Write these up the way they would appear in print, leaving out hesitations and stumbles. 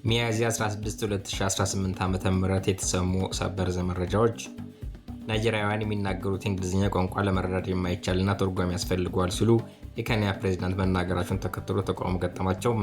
ሚያዝያ 16 2018 ዓ.ም የተሰሙ ሰበር መረጃዎች ናይጄሪያውያን የሚናገሩት እንግሊዝኛ ቋንቋ ለመረዳት የማይቻልና ትርጓሜ ያስፈልገዋል ሲሉ የኬንያ ፕሬዝዳንት መናገራቸውን ተከትሎ ተቃውሞ ገጠማቸው።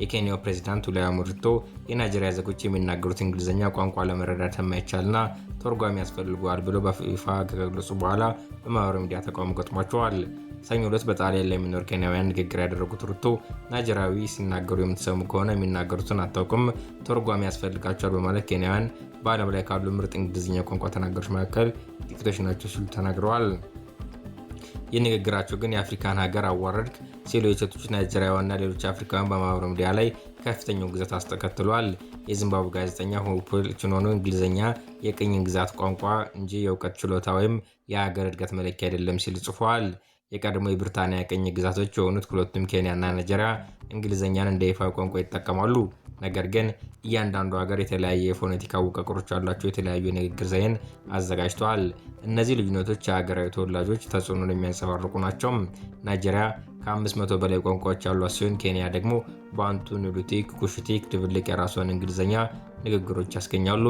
የኬንያው ፕሬዝዳንት ዊሊያም ሩቶ የናይጄሪያ ዜጎች የሚናገሩት እንግሊዝኛ ቋንቋ ለመረዳት የማይቻልና ትርጓሜ ያስፈልገዋል ብለው በይፋ ከገለጹ በኋላ በማህበራዊ ሚዲያ ተቃውሞ ገጥሟቸዋል። ሰኞ ዕለት በጣሊያን ላይ የሚኖሩ ኬንያውያን ንግግር ያደረጉት ሩቶ ናይጄሪያዊ ሲናገሩ የምትሰሙ ከሆነ የሚናገሩትን አታውቁም፣ ትርጓሜ ያስፈልጋቸዋል በማለት ኬንያውያን በዓለም ላይ ካሉ ምርጥ እንግሊዝኛ ቋንቋ ተናጋሪዎች መካከል ጥቂቶች ናቸው ሲሉ ተናግረዋል። ይህ ንግግራቸው ግን የአፍሪካን ሀገር አዋረድክ ሲሉ የሴቶች ናይጄሪያውያንና ሌሎች አፍሪካውያን በማህበራዊ ሚዲያ ላይ ከፍተኛው ግዘት አስከትሏል። የዚምባብዌ ጋዜጠኛ ሆፕ ቺኖኖ እንግሊዝኛ የቅኝ ግዛት ቋንቋ እንጂ የእውቀት ችሎታ ወይም የሀገር እድገት መለኪያ አይደለም ሲል ጽፏል። የቀድሞ የብሪታንያ ቅኝ ግዛቶች የሆኑት ሁለቱም ኬንያና ናይጄሪያ እንግሊዝኛን እንደ ይፋዊ ቋንቋ ይጠቀማሉ። ነገር ግን እያንዳንዱ ሀገር የተለያየ የፎኔቲክ አወቃቀሮች ያሏቸው የተለያዩ የንግግር ዘይቤን አዘጋጅተዋል። እነዚህ ልዩነቶች የሀገራዊ ተወላጆች ተጽዕኖን የሚያንጸባርቁ ናቸው። ናይጄሪያ ከ500 በላይ ቋንቋዎች ያሏት ሲሆን ኬንያ ደግሞ ባንቱ፣ ኒሉቲክ፣ ኩሽቲክ ድብልቅ የራሷን እንግሊዝኛ ንግግሮች ያስገኛሉ።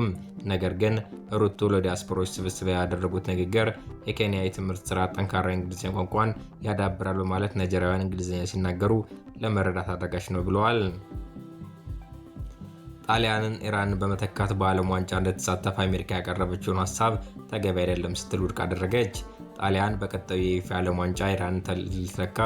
ነገር ግን ሩቶ ለዲያስፖራዎች ስብስብ ያደረጉት ንግግር የኬንያ የትምህርት ስርዓት ጠንካራ እንግሊዝኛ ቋንቋን ያዳብራል በማለት ናይጄሪያውያን እንግሊዝኛ ሲናገሩ ለመረዳት አዳጋች ነው ብለዋል። ጣሊያንን ኢራንን በመተካት በዓለም ዋንጫ እንድትሳተፍ አሜሪካ ያቀረበችውን ሀሳብ ተገቢ አይደለም ስትል ውድቅ አደረገች። ጣሊያን በቀጣዩ የፊፋ ዓለም ዋንጫ ኢራንን ልትተካ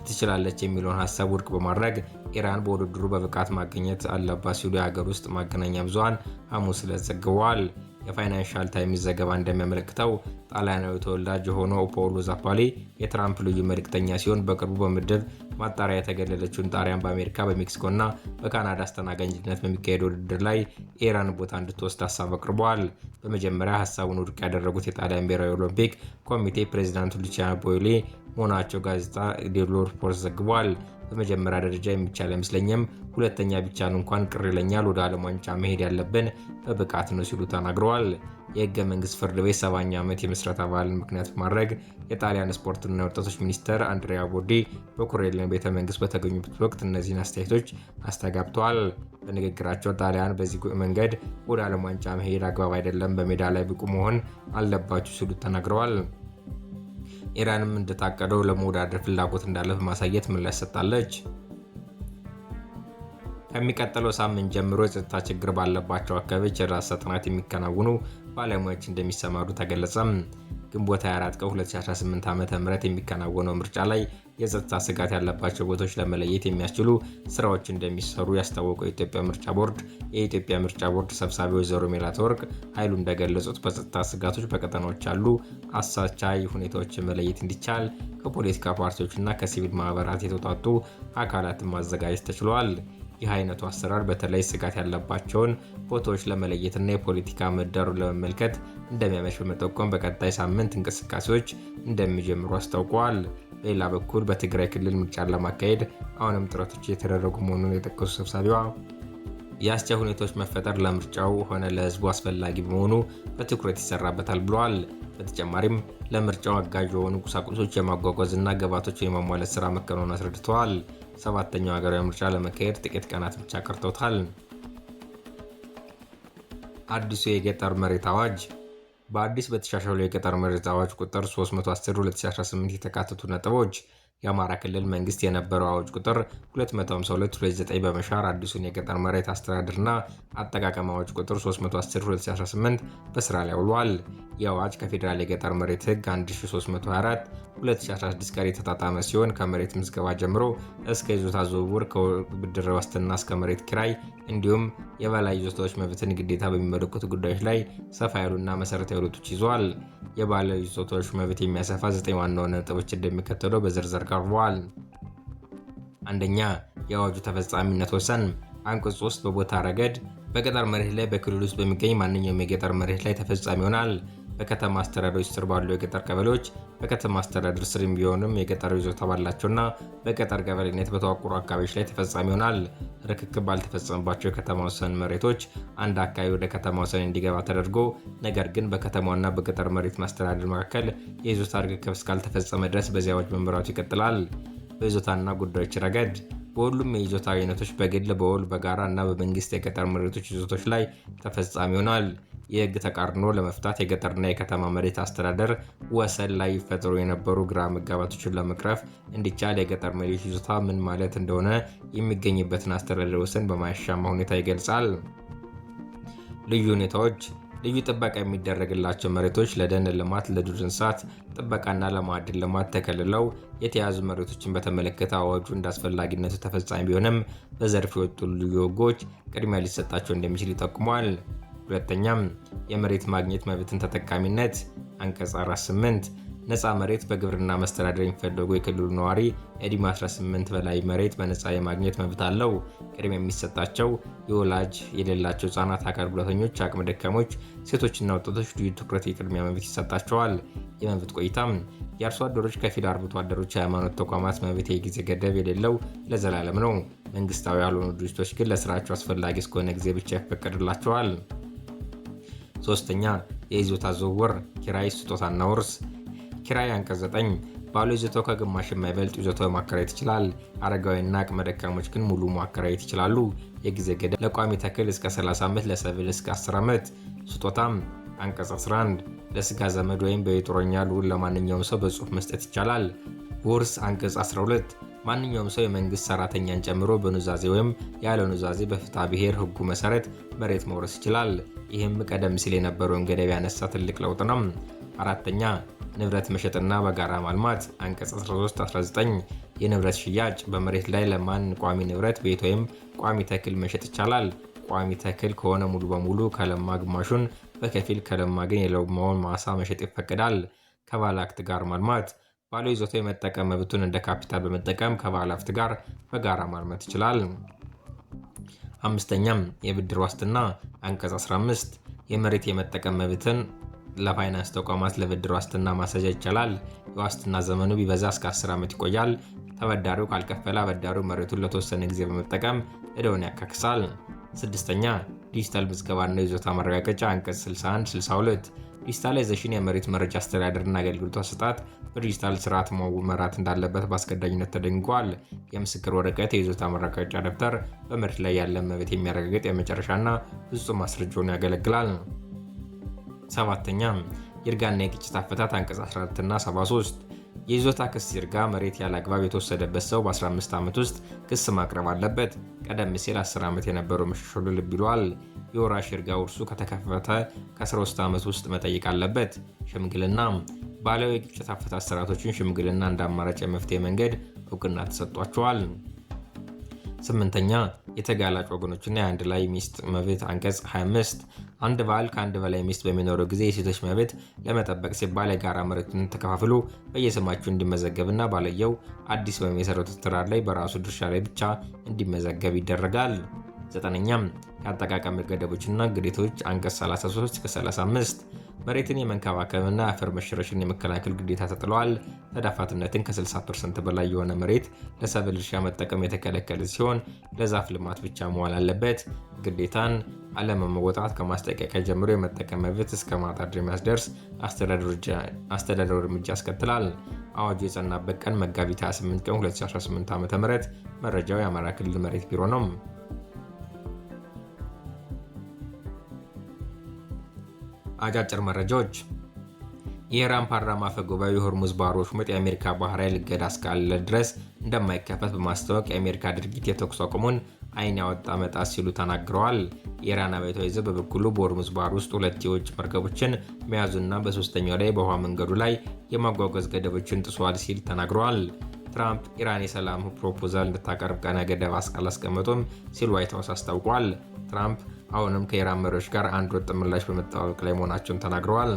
ትችላለች የሚለውን ሀሳብ ውድቅ በማድረግ ኢራን በውድድሩ በብቃት ማግኘት አለባት ሲሉ የሀገር ውስጥ መገናኛ ብዙሃን ሐሙስ ዕለት ዘግበዋል። የፋይናንሻል ታይምስ ዘገባ እንደሚያመለክተው ጣሊያናዊ ተወላጅ የሆነው ፓውሎ ዛፓሊ የትራምፕ ልዩ መልእክተኛ ሲሆን በቅርቡ በምድብ ማጣሪያ የተገለለችውን ጣሊያን በአሜሪካ፣ በሜክሲኮ እና በካናዳ አስተናጋጅነት በሚካሄድ ውድድር ላይ ኢራን ቦታ እንድትወስድ ሀሳብ አቅርበዋል። በመጀመሪያ ሀሳቡን ውድቅ ያደረጉት የጣሊያን ብሔራዊ ኦሎምፒክ ኮሚቴ ፕሬዝዳንቱ ሉቺያኖ ቦይሌ መሆናቸው ጋዜጣ ዴሎ ሪፖርት ዘግቧል። በመጀመሪያ ደረጃ የሚቻል አይመስለኝም፣ ሁለተኛ ቢቻል እንኳን ቅር ይለኛል፣ ወደ ዓለም ዋንጫ መሄድ ያለብን በብቃት ነው ሲሉ ተናግረዋል። የህገ መንግስት ፍርድ ቤት 70ኛ ዓመት የምስረታ በዓልን ምክንያት በማድረግ የጣሊያን ስፖርትና የወጣቶች ሚኒስትር አንድሪያ ቦዲ በኮሬሊዮን ቤተ መንግስት በተገኙበት ወቅት እነዚህን አስተያየቶች አስተጋብተዋል። በንግግራቸው ጣሊያን በዚህ መንገድ ወደ ዓለም ዋንጫ መሄድ አግባብ አይደለም፣ በሜዳ ላይ ብቁ መሆን አለባችሁ ሲሉ ተናግረዋል። ኢራንም እንደታቀደው ለመወዳደር ፍላጎት እንዳለ በማሳየት ምላሽ ሰጥታለች። ከሚቀጥለው ሳምንት ጀምሮ የጸጥታ ችግር ባለባቸው አካባቢዎች የዳሰሳ ጥናት የሚከናወኑ ባለሙያዎች እንደሚሰማሩ ተገለጸ። ግንቦት 24 ቀን 2018 ዓ.ም የሚከናወነው ምርጫ ላይ የጸጥታ ስጋት ያለባቸው ቦታዎች ለመለየት የሚያስችሉ ስራዎች እንደሚሰሩ ያስታወቀው የኢትዮጵያ ምርጫ ቦርድ ሰብሳቢ ወይዘሮ ሜላትወርቅ ኃይሉ እንደገለጹት በጸጥታ ስጋቶች በቀጠናዎች ያሉ አሳቻይ ሁኔታዎችን መለየት እንዲቻል ከፖለቲካ ፓርቲዎችና ከሲቪል ማህበራት የተውጣጡ አካላትን ማዘጋጀት ተችሏል። ይህ አይነቱ አሰራር በተለይ ስጋት ያለባቸውን ቦታዎች ለመለየትና የፖለቲካ ምህዳሩን ለመመልከት እንደሚያመች በመጠቆም በቀጣይ ሳምንት እንቅስቃሴዎች እንደሚጀምሩ አስታውቀዋል። በሌላ በኩል በትግራይ ክልል ምርጫን ለማካሄድ አሁንም ጥረቶች እየተደረጉ መሆኑን የጠቀሱ ሰብሳቢዋ የአስቻይ ሁኔታዎች መፈጠር ለምርጫው ሆነ ለህዝቡ አስፈላጊ በመሆኑ በትኩረት ይሰራበታል ብለዋል። በተጨማሪም ለምርጫው አጋዥ የሆኑ ቁሳቁሶች የማጓጓዝና ግብዓቶችን የማሟላት ስራ መከናወኑን አስረድተዋል። 7ኛው ሀገራዊ ምርጫ ለመካሄድ ጥቂት ቀናት ብቻ ቀርተውታል። አዲሱ የገጠር መሬት አዋጅ በአዲስ በተሻሻለው የገጠር መሬት አዋጅ ቁጥር 310/2018 የተካተቱ ነጥቦች የአማራ ክልል መንግስት የነበረው አዋጅ ቁጥር 252/2009 በመሻር አዲሱን የገጠር መሬት አስተዳደርና አጠቃቀም አዋጅ ቁጥር 310/2018 በስራ ላይ ውሏል። ይህ አዋጅ ከፌዴራል የገጠር መሬት ህግ 1324/2016 ጋር የተጣጣመ ሲሆን ከመሬት ምዝገባ ጀምሮ እስከ ይዞታ ዝውውር፣ ከብድር ዋስትና እስከ መሬት ኪራይ እንዲሁም የበላይ ይዞታዎች መብትን ግዴታ በሚመለከቱ ጉዳዮች ላይ ሰፋ ያሉና መሰረታዊ ለውጦች ይዟል። የባለ ይዞታዎች መብት የሚያሰፋ 9 ዋና ዋና ነጥቦች እንደሚከተለው በዝርዝር ቀርበዋል። አንደኛ፣ የአዋጁ ተፈጻሚነት ወሰን አንቀጽ 3 በቦታ ረገድ በገጠር መሬት ላይ በክልል ውስጥ በሚገኝ ማንኛውም የገጠር መሬት ላይ ተፈጻሚ ይሆናል። በከተማ አስተዳደሮች ስር ባሉ የገጠር ቀበሌዎች በከተማ አስተዳደር ስር ቢሆንም የገጠር ይዞታ ባላቸውና በገጠር ቀበሌነት በተዋቀሩ አካባቢዎች ላይ ተፈጻሚ ይሆናል። ርክክብ ባልተፈጸመባቸው የከተማ ወሰን መሬቶች አንድ አካባቢ ወደ ከተማ ወሰን እንዲገባ ተደርጎ ነገር ግን በከተማውና በገጠር መሬት ማስተዳደር መካከል የይዞታ ርክክብ እስካልተፈጸመ ድረስ በዚያ አዋጅ መመራቱ ይቀጥላል። በይዞታና ጉዳዮች ረገድ በሁሉም የይዞታ አይነቶች በግል፣ በውል፣ በጋራ እና በመንግስት የገጠር መሬቶች ይዞታዎች ላይ ተፈጻሚ ይሆናል። የህግ ተቃርኖ ለመፍታት የገጠርና የከተማ መሬት አስተዳደር ወሰን ላይ ይፈጠሩ የነበሩ ግራ መጋባቶችን ለመቅረፍ እንዲቻል የገጠር መሬት ይዞታ ምን ማለት እንደሆነ የሚገኝበትን አስተዳደር ወሰን በማያሻማ ሁኔታ ይገልጻል። ልዩ ሁኔታዎች ልዩ ጥበቃ የሚደረግላቸው መሬቶች ለደን ልማት፣ ለዱር እንስሳት ጥበቃና ለማዕድን ልማት ተከልለው የተያዙ መሬቶችን በተመለከተ አዋጁ እንዳስፈላጊነቱ ተፈጻሚ ቢሆንም በዘርፍ የወጡ ልዩ ህጎች ቅድሚያ ሊሰጣቸው እንደሚችል ይጠቁማል። ሁለተኛም የመሬት ማግኘት መብትን ተጠቃሚነት አንቀጽ 48 ነፃ መሬት በግብርና መስተዳደር የሚፈልጉ የክልሉ ነዋሪ ዕድሜ 18 በላይ መሬት በነፃ የማግኘት መብት አለው። ቅድሚያ የሚሰጣቸው የወላጅ የሌላቸው ህጻናት፣ አካል ጉዳተኞች፣ አቅመ ደካሞች፣ ሴቶችና ወጣቶች ልዩ ትኩረት የቅድሚያ መብት ይሰጣቸዋል። የመብት ቆይታም የአርሶ አደሮች፣ ከፊል አርብቶ አደሮች፣ የሃይማኖት ተቋማት መብት የጊዜ ገደብ የሌለው ለዘላለም ነው። መንግስታዊ ያልሆኑ ድርጅቶች ግን ለስራቸው አስፈላጊ እስከሆነ ጊዜ ብቻ ይፈቀድላቸዋል። ሶስተኛ የይዞታ ዝውውር፣ ኪራይ፣ ስጦታና ውርስ። ኪራይ አንቀጽ 9 ባለ ይዞታው ከግማሽ የማይበልጥ ይዞታው ማከራየት ይችላል። አረጋዊና አቅመ ደካሞች ግን ሙሉ ማከራየት ይችላሉ። የጊዜ ገደብ ለቋሚ ተክል እስከ 30 ዓመት፣ ለሰብል እስከ 10 ዓመት። ስጦታም አንቀጽ 11 ለስጋ ዘመድ ወይም በየጦረኛ ልዑል ለማንኛውም ሰው በጽሁፍ መስጠት ይቻላል። ውርስ አንቀጽ 12 ማንኛውም ሰው የመንግስት ሰራተኛን ጨምሮ በኑዛዜ ወይም ያለ ኑዛዜ በፍትሐ ብሔር ህጉ መሰረት መሬት መውረስ ይችላል። ይህም ቀደም ሲል የነበረውን ገደብ ያነሳ ትልቅ ለውጥ ነው። አራተኛ ንብረት መሸጥና በጋራ ማልማት አንቀጽ 13-19 የንብረት ሽያጭ በመሬት ላይ ለማን ቋሚ ንብረት ቤት ወይም ቋሚ ተክል መሸጥ ይቻላል። ቋሚ ተክል ከሆነ ሙሉ በሙሉ ከለማ ግማሹን፣ በከፊል ከለማ ግን የለማውን ማሳ መሸጥ ይፈቀዳል። ከባለ ሀብት ጋር ማልማት ባለ ይዞታው የመጠቀም መብቱን እንደ ካፒታል በመጠቀም ከባለ ሀብት ጋር በጋራ ማልማት ይችላል። አምስተኛም የብድር ዋስትና አንቀጽ 15 የመሬት የመጠቀም መብትን ለፋይናንስ ተቋማት ለብድር ዋስትና ማስያዝ ይቻላል። የዋስትና ዘመኑ ቢበዛ እስከ 10 ዓመት ይቆያል። ተበዳሪው ካልከፈለ አበዳሪው መሬቱን ለተወሰነ ጊዜ በመጠቀም ዕዳውን ያካክሳል። ስድስተኛ ዲጂታል ምዝገባና ይዞታ ማረጋገጫ አንቀጽ 61-62 ዲጂታላይዜሽን የመሬት መረጃ አስተዳደርና አገልግሎት አሰጣጥ በዲጂታል ስርዓት መመራት እንዳለበት በአስገዳጅነት ተደንግጓል። የምስክር ወረቀት የይዞታ ማረጋገጫ ደብተር በመሬት ላይ ያለ መብት የሚያረጋግጥ የመጨረሻና ፍጹም ማስረጃ ሆኖ ያገለግላል። ሰባተኛ ይርጋና የግጭት አፈታት አንቀጽ 14 እና 73 የይዞታ ክስ ይርጋ መሬት ያለ አግባብ የተወሰደበት ሰው በ15 ዓመት ውስጥ ክስ ማቅረብ አለበት። ቀደም ሲል 10 ዓመት የነበረው መሻሻሉ ልብ ይሏል። የወራሽ ይርጋ ውርሱ ከተከፈተ ከ13 ዓመት ውስጥ መጠየቅ አለበት። ሽምግልና ባህላዊ የግጭት አፈታት ስርዓቶችን ሽምግልና እንደ አማራጭ የመፍትሄ መንገድ እውቅና ተሰጥቷቸዋል። ስምንተኛ የተጋላጭ ወገኖችና የአንድ ላይ ሚስት መብት አንቀጽ 25 አንድ ባል ከአንድ በላይ ሚስት በሚኖረው ጊዜ የሴቶች መብት ለመጠበቅ ሲባል የጋራ መሬቱን ተከፋፍሎ በየስማቸው እንዲመዘገብና ባልየው አዲስ በሚመሰረቱት ትዳር ላይ በራሱ ድርሻ ላይ ብቻ እንዲመዘገብ ይደረጋል። ዘጠነኛም የአጠቃቀም ገደቦችና ግዴታዎች አንቀጽ 33-35 መሬትን የመንከባከብና የአፈር መሸረሽን የመከላከል ግዴታ ተጥለዋል። ተዳፋትነትን ከ60% በላይ የሆነ መሬት ለሰብል እርሻ መጠቀም የተከለከለ ሲሆን ለዛፍ ልማት ብቻ መዋል አለበት። ግዴታን አለመወጣት ከማስጠንቀቂያ ጀምሮ የመጠቀም መብት እስከ ማጣት የሚያስደርስ አስተዳደራዊ እርምጃ ያስከትላል። አዋጁ የጸናበት ቀን መጋቢት 28 ቀን 2018 ዓ.ም። መረጃው የአማራ ክልል መሬት ቢሮ ነው። አጫጭር መረጃዎች። የኢራን ፓርላማ አፈ ጉባኤ የሆርሙዝ ባህር ወሽመጥ የአሜሪካ ባህር ኃይል እገዳ እስካለ ድረስ እንደማይከፈት በማስታወቅ የአሜሪካ ድርጊት የተኩስ አቁሙን ዓይን ያወጣ መጣስ ሲሉ ተናግረዋል። የኢራን አብዮታዊ ዘብ በበኩሉ በሆርሙዝ ባህር ውስጥ 2 የውጭ መርከቦችን መያዙና በሶስተኛው ላይ በውሃ መንገዱ ላይ የማጓጓዝ ገደቦችን ጥሷል ሲል ተናግረዋል። ትራምፕ ኢራን የሰላም ፕሮፖዛል እንድታቀርብ ቀነ ገደብ አላስቀመጡም ሲል ዋይት ሀውስ አስታውቋል። ትራምፕ አሁንም ከኢራን መሪዎች ጋር አንድ ወጥ ምላሽ በመጠባበቅ ላይ መሆናቸውን ተናግረዋል።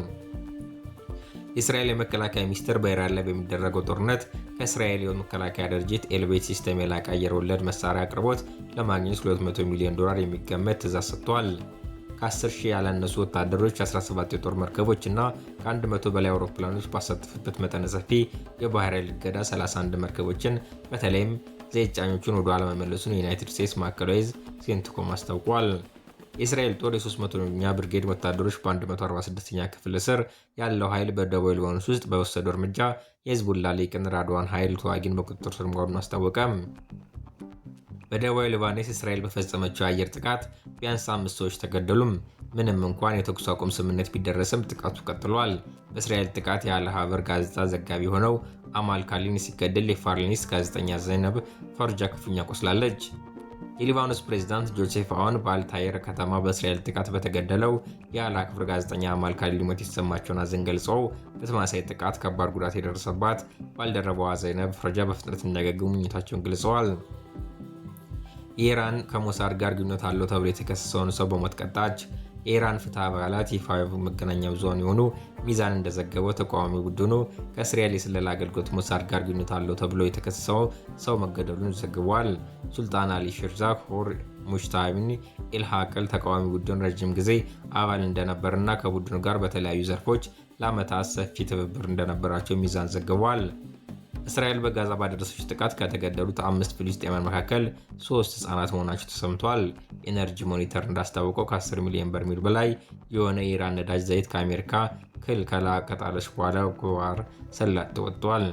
የእስራኤል የመከላከያ ሚኒስቴር በኢራን ላይ በሚደረገው ጦርነት ከእስራኤል የመከላከያ ድርጅት ኤልቤት ሲስተም የላቀ አየር ወለድ መሳሪያ አቅርቦት ለማግኘት $200 ሚሊዮን የሚገመት ትዕዛዝ ሰጥቷል። ከ10,000 ያላነሱ ወታደሮች፣ 17 የጦር መርከቦች እና ከ100 በላይ አውሮፕላኖች ባሳተፉበት መጠነ ሰፊ የባህር ኃይል እገዳ 31 መርከቦችን በተለይም ዘይት ጫኞቹን ወደ ኋላ መመለሱን የዩናይትድ ስቴትስ ማዕከላዊ ዕዝ ሴንትኮም አስታውቋል። የእስራኤል ጦር የ300ኛ ብርጌድ ወታደሮች በ146ኛ ክፍለ ስር ያለው ኃይል በደቡብ ሊባኖስ ውስጥ በወሰደው እርምጃ የሂዝቡላህ ሊቅን ራድዋን ኃይል ተዋጊን በቁጥጥር ስር መዋሉን አስታወቀ። በደቡባዊ ሊባኖስ እስራኤል በፈጸመችው የአየር ጥቃት ቢያንስ 5 ሰዎች ተገደሉም። ምንም እንኳን የተኩስ አቁም ስምምነት ቢደረስም ጥቃቱ ቀጥሏል። በእስራኤል ጥቃት የአል ሀበር ጋዜጣ ዘጋቢ ሆነው አማል ካሊኒ ሲገደል የፋርሊኒስ ጋዜጠኛ ዘይነብ ፈርጃ ክፉኛ ቆስላለች። የሊባኖስ ፕሬዝዳንት ጆሴፍ አውን በአልታየር ከተማ በእስራኤል ጥቃት በተገደለው የአል ሀበር ጋዜጠኛ አማል ካሊኒ ሞት የተሰማቸውን ሐዘን ገልጸው በተመሳሳይ ጥቃት ከባድ ጉዳት የደረሰባት ባልደረባዋ ዘይነብ ፈርጃ በፍጥነት እንዲያገግሙ ምኞታቸውን ገልጸዋል። ኢራን ከሞሳድ ጋር ግንኙነት አለው ተብሎ የተከሰሰውን ሰው በሞት ቀጣች። የኢራን ፍትህ አባላት ይፋዊ መገናኛ ብዙሃን የሆኑ ሚዛን እንደዘገበው ተቃዋሚ ቡድኑ ከእስራኤል የስለላ አገልግሎት ሞሳድ ጋር ግንኙነት አለው ተብሎ የተከሰሰው ሰው መገደሉን ዘግቧል። ሱልጣን አሊ ሺርዛክ ሆር ሙሽታቢን ኢልሃቅል ተቃዋሚ ቡድን ረጅም ጊዜ አባል እንደነበርና ከቡድኑ ጋር በተለያዩ ዘርፎች ለዓመታት ሰፊ ትብብር እንደነበራቸው ሚዛን ዘግቧል። እስራኤል በጋዛ ባደረሰች ጥቃት ከተገደሉት 5 ፍልስጤማውያን መካከል 3 ህጻናት መሆናቸው ተሰምቷል። ኤነርጂ ሞኒተር እንዳስታወቀው ከ10 ሚሊዮን በርሜል በላይ የሆነ የኢራን ነዳጅ ዘይት ከአሜሪካ ክልከላ ከጣለች በኋላ ከባህረ ሰላጤ ወጥቷል።